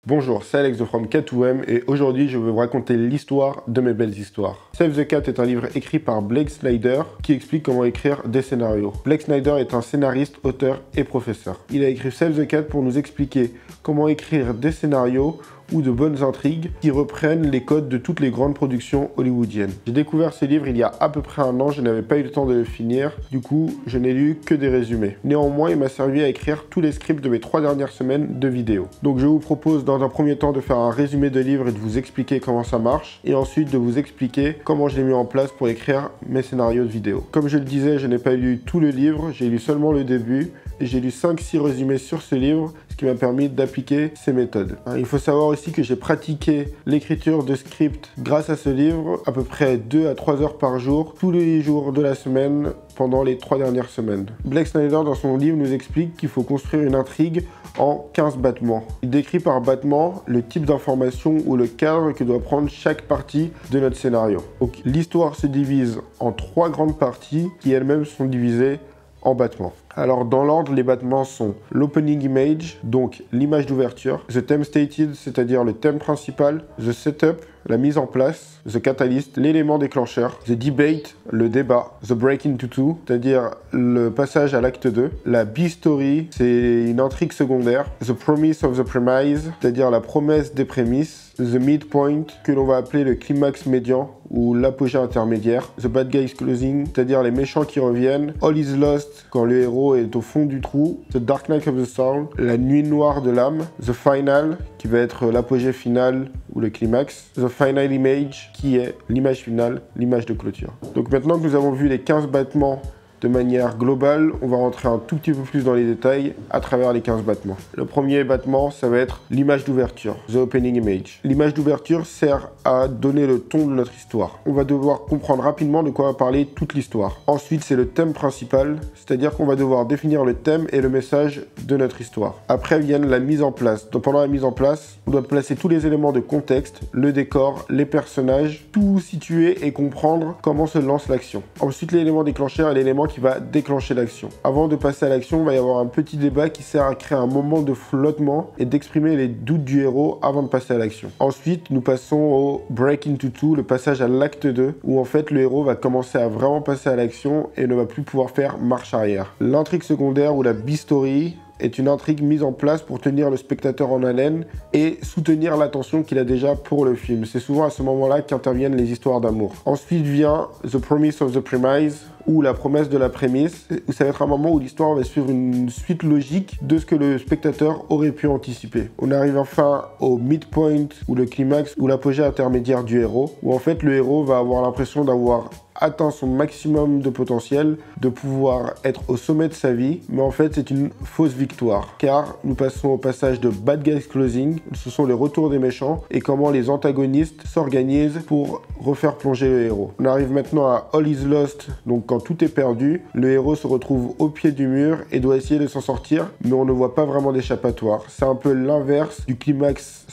Bonjour, c'est Alex de From Cat2M et aujourd'hui je vais vous raconter l'histoire de mes belles histoires. Save the Cat est un livre écrit par Blake Snyder qui explique comment écrire des scénarios. Blake Snyder est un scénariste, auteur et professeur. Il a écrit Save the Cat pour nous expliquer comment écrire des scénarios ou de bonnes intrigues qui reprennent les codes de toutes les grandes productions hollywoodiennes. J'ai découvert ce livre il y a à peu près un an, je n'avais pas eu le temps de le finir, du coup je n'ai lu que des résumés. Néanmoins, il m'a servi à écrire tous les scripts de mes 3 dernières semaines de vidéos. Donc je vous propose dans un premier temps de faire un résumé de livre et de vous expliquer comment ça marche, et ensuite de vous expliquer comment je l'ai mis en place pour écrire mes scénarios de vidéos. Comme je le disais, je n'ai pas lu tout le livre, j'ai lu seulement le début, et j'ai lu 5-6 résumés sur ce livre, ce qui m'a permis d'appliquer ces méthodes. Il faut savoir aussi que j'ai pratiqué l'écriture de scripts grâce à ce livre à peu près 2 à 3 heures par jour, tous les jours de la semaine, pendant les 3 dernières semaines. Blake Snyder, dans son livre, nous explique qu'il faut construire une intrigue en 15 battements. Il décrit par battement le type d'information ou le cadre que doit prendre chaque partie de notre scénario. Donc l'histoire se divise en 3 grandes parties qui elles-mêmes sont divisées en battements. Alors dans l'ordre, les battements sont l'opening image, donc l'image d'ouverture, the theme stated, c'est-à-dire le thème principal, the setup, la mise en place, the catalyst, l'élément déclencheur, the debate, le débat, the break into two, c'est-à-dire le passage à l'acte 2, la B-story, c'est une intrigue secondaire, the promise of the premise, c'est-à-dire la promesse des prémices, the midpoint, que l'on va appeler le climax médian ou l'apogée intermédiaire, the bad guys closing, c'est-à-dire les méchants qui reviennent, all is lost, quand le héros est au fond du trou, the dark night of the soul, la nuit noire de l'âme, the final, qui va être l'apogée finale ou le climax, the final image, qui est l'image finale, l'image de clôture. Donc maintenant que nous avons vu les 15 battements de manière globale, on va rentrer un tout petit peu plus dans les détails à travers les 15 battements. Le premier battement, ça va être l'image d'ouverture, the opening image. L'image d'ouverture sert à donner le ton de notre histoire. On va devoir comprendre rapidement de quoi va parler toute l'histoire. Ensuite, c'est le thème principal, c'est-à-dire qu'on va devoir définir le thème et le message de notre histoire. Après viennent la mise en place. Donc pendant la mise en place, on doit placer tous les éléments de contexte, le décor, les personnages, tout situer et comprendre comment se lance l'action. Ensuite, l'élément déclencheur est l'élément qui va déclencher l'action. Avant de passer à l'action, il va y avoir un petit débat qui sert à créer un moment de flottement et d'exprimer les doutes du héros avant de passer à l'action. Ensuite, nous passons au break into two, le passage à l'acte 2, où en fait le héros va commencer à vraiment passer à l'action et ne va plus pouvoir faire marche arrière. L'intrigue secondaire ou la B-story est une intrigue mise en place pour tenir le spectateur en haleine et soutenir l'attention qu'il a déjà pour le film. C'est souvent à ce moment-là qu'interviennent les histoires d'amour. Ensuite vient The Promise of the Premise, ou la promesse de la prémisse, où ça va être un moment où l'histoire va suivre une suite logique de ce que le spectateur aurait pu anticiper. On arrive enfin au midpoint, ou le climax, ou l'apogée intermédiaire du héros, où en fait le héros va avoir l'impression d'avoir atteint son maximum de potentiel, de pouvoir être au sommet de sa vie, mais en fait c'est une fausse victoire, car nous passons au passage de Bad Guys Closing, ce sont les retours des méchants, et comment les antagonistes s'organisent pour refaire plonger le héros. On arrive maintenant à All is Lost, donc quand tout est perdu, le héros se retrouve au pied du mur et doit essayer de s'en sortir, mais on ne voit pas vraiment d'échappatoire. C'est un peu l'inverse du climax,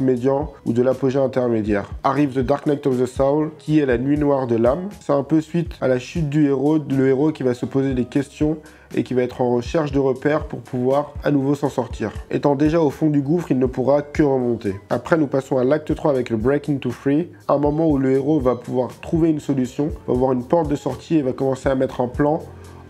médian ou de l'apogée intermédiaire. Arrive The Dark Night of the Soul, qui est la nuit noire de l'âme. C'est un peu suite à la chute du héros, le héros qui va se poser des questions et qui va être en recherche de repères pour pouvoir à nouveau s'en sortir. Étant déjà au fond du gouffre, il ne pourra que remonter. Après, nous passons à l'acte 3 avec le Break into Free, un moment où le héros va pouvoir trouver une solution, va voir une porte de sortie et va commencer à mettre un plan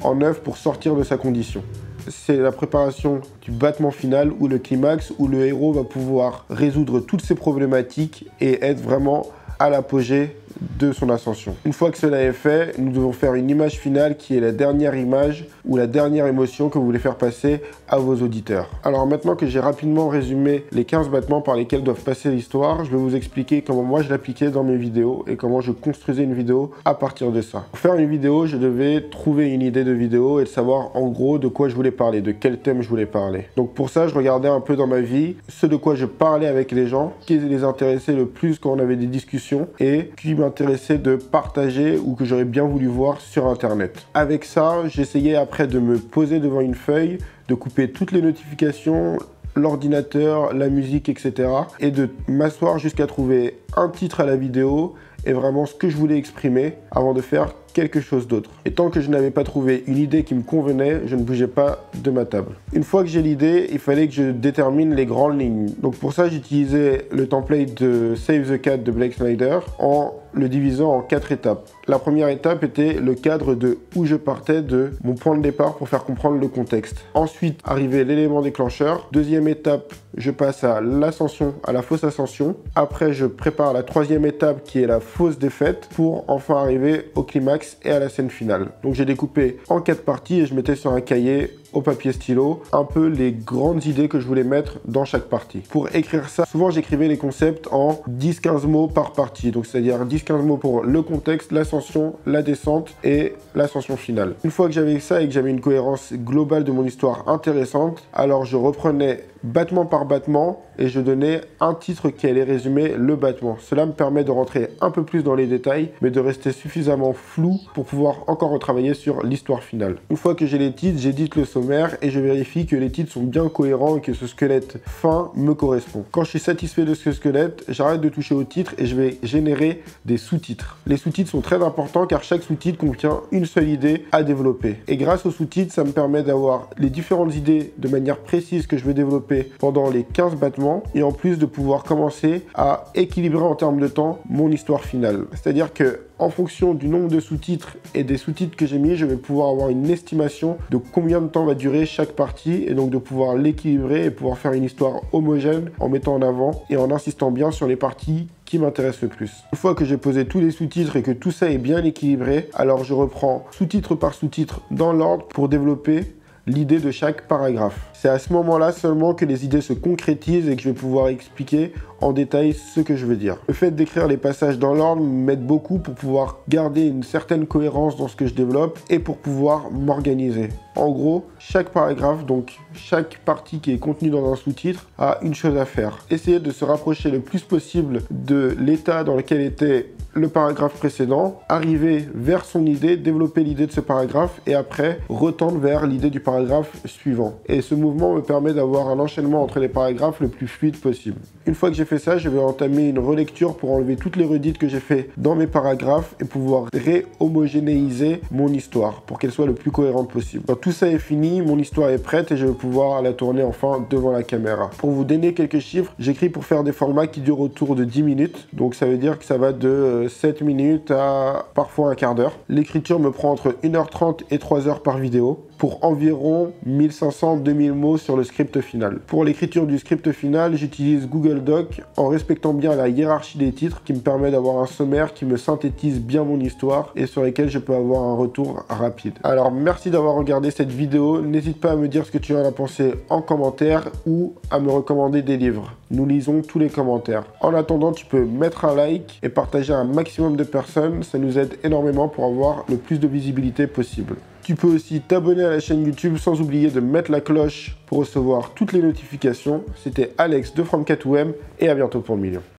en œuvre pour sortir de sa condition. C'est la préparation du battement final ou le climax où le héros va pouvoir résoudre toutes ses problématiques et être vraiment à l'apogée de son ascension. Une fois que cela est fait, nous devons faire une image finale qui est la dernière image ou la dernière émotion que vous voulez faire passer à vos auditeurs. Alors maintenant que j'ai rapidement résumé les 15 battements par lesquels doivent passer l'histoire, je vais vous expliquer comment moi je l'appliquais dans mes vidéos et comment je construisais une vidéo à partir de ça. Pour faire une vidéo, je devais trouver une idée de vidéo et de savoir en gros de quoi je voulais parler, de quel thème je voulais parler. Donc pour ça, je regardais un peu dans ma vie ce de quoi je parlais avec les gens, qui les intéressait le plus quand on avait des discussions et qui m'intéressait de partager ou que j'aurais bien voulu voir sur internet. Avec ça, j'essayais après de me poser devant une feuille, de couper toutes les notifications, l'ordinateur, la musique, etc. et de m'asseoir jusqu'à trouver un titre à la vidéo et vraiment ce que je voulais exprimer avant de faire quelque chose d'autre. Et tant que je n'avais pas trouvé une idée qui me convenait, je ne bougeais pas de ma table. Une fois que j'ai l'idée, il fallait que je détermine les grandes lignes. Donc pour ça, j'utilisais le template de Save the Cat de Blake Snyder en le divisant en 4 étapes. La première étape était le cadre de où je partais de mon point de départ pour faire comprendre le contexte. Ensuite, arrivait l'élément déclencheur. Deuxième étape, je passe à l'ascension, à la fausse ascension. Après, je prépare la troisième étape qui est la fausse défaite pour enfin arriver au climax et à la scène finale. Donc j'ai découpé en 4 parties et je mettais sur un cahier au papier stylo un peu les grandes idées que je voulais mettre dans chaque partie. Pour écrire ça, souvent j'écrivais les concepts en 10-15 mots par partie, donc c'est-à-dire 10-15 mots pour le contexte, l'ascension, la descente et l'ascension finale. Une fois que j'avais ça et que j'avais une cohérence globale de mon histoire intéressante, alors je reprenais battement par battement et je donnais un titre qui allait résumer le battement. Cela me permet de rentrer un peu plus dans les détails, mais de rester suffisamment flou pour pouvoir encore retravailler sur l'histoire finale. Une fois que j'ai les titres, j'édite le sommaire et je vérifie que les titres sont bien cohérents et que ce squelette fin me correspond. Quand je suis satisfait de ce squelette, j'arrête de toucher au titre et je vais générer des sous-titres. Les sous-titres sont très importants car chaque sous-titre contient une seule idée à développer. Et grâce aux sous-titres, ça me permet d'avoir les différentes idées de manière précise que je veux développer pendant les 15 battements et en plus de pouvoir commencer à équilibrer en termes de temps mon histoire finale. C'est-à-dire que en fonction du nombre de sous-titres et des sous-titres que j'ai mis, je vais pouvoir avoir une estimation de combien de temps va durer chaque partie et donc de pouvoir l'équilibrer et pouvoir faire une histoire homogène en mettant en avant et en insistant bien sur les parties qui m'intéressent le plus. Une fois que j'ai posé tous les sous-titres et que tout ça est bien équilibré, alors je reprends sous-titre par sous-titre dans l'ordre pour développer l'idée de chaque paragraphe. C'est à ce moment-là seulement que les idées se concrétisent et que je vais pouvoir expliquer en détail ce que je veux dire. Le fait d'écrire les passages dans l'ordre m'aide beaucoup pour pouvoir garder une certaine cohérence dans ce que je développe et pour pouvoir m'organiser. En gros, chaque paragraphe, donc chaque partie qui est contenue dans un sous-titre, a une chose à faire. Essayer de se rapprocher le plus possible de l'état dans lequel était le paragraphe précédent, arriver vers son idée, développer l'idée de ce paragraphe et après retendre vers l'idée du paragraphe suivant. Et ce mouvement me permet d'avoir un enchaînement entre les paragraphes le plus fluide possible. Une fois que j'ai fait ça, je vais entamer une relecture pour enlever toutes les redites que j'ai fait dans mes paragraphes et pouvoir réhomogénéiser mon histoire pour qu'elle soit le plus cohérente possible. Quand tout ça est fini, mon histoire est prête et je vais pouvoir la tourner enfin devant la caméra. Pour vous donner quelques chiffres, j'écris pour faire des formats qui durent autour de 10 minutes. Donc ça veut dire que ça va de 7 minutes à parfois un quart d'heure. L'écriture me prend entre 1h30 et 3 heures par vidéo pour environ 1500-2000 mots sur le script final. Pour l'écriture du script final, j'utilise Google Doc en respectant bien la hiérarchie des titres qui me permet d'avoir un sommaire qui me synthétise bien mon histoire et sur lesquels je peux avoir un retour rapide. Alors merci d'avoir regardé cette vidéo, n'hésite pas à me dire ce que tu en as pensé en commentaire ou à me recommander des livres. Nous lisons tous les commentaires. En attendant, tu peux mettre un like et partager à un maximum de personnes, ça nous aide énormément pour avoir le plus de visibilité possible. Tu peux aussi t'abonner à la chaîne YouTube sans oublier de mettre la cloche pour recevoir toutes les notifications. C'était Alex de From Cat to M et à bientôt pour le million.